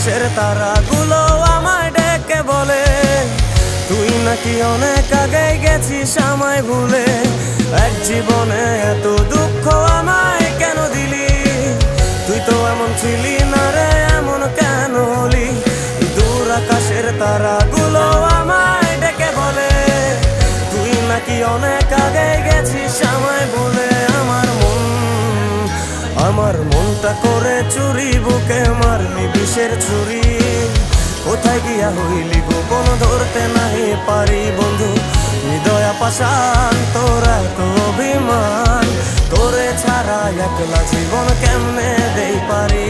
আকাশের তারাগুলো আমায় ডেকে বলে তুই নাকি অনেক আগে গেছিস আমায় ভুলে। এক জীবনে এত দুঃখ আমায় কেন দিলি, তুই তো এমন ছিলি না রে, এমন কেন হলি। দূর আকাশের তারাগুলো আমায় ডেকে বলে তুই নাকি অনেক আগে গেছিস আমায় ভুলে। আমার মনটা করে চুরি, বুকে মারলি বিষের ছুরি। কোথায় গিয়া হইলি গোপন ধরতে নাই পারি বন্ধু। হৃদয়া পাষাণ তোর এত অভিমান, তোরে ছাড়া একলা জীবন কেমনে দেই পারি।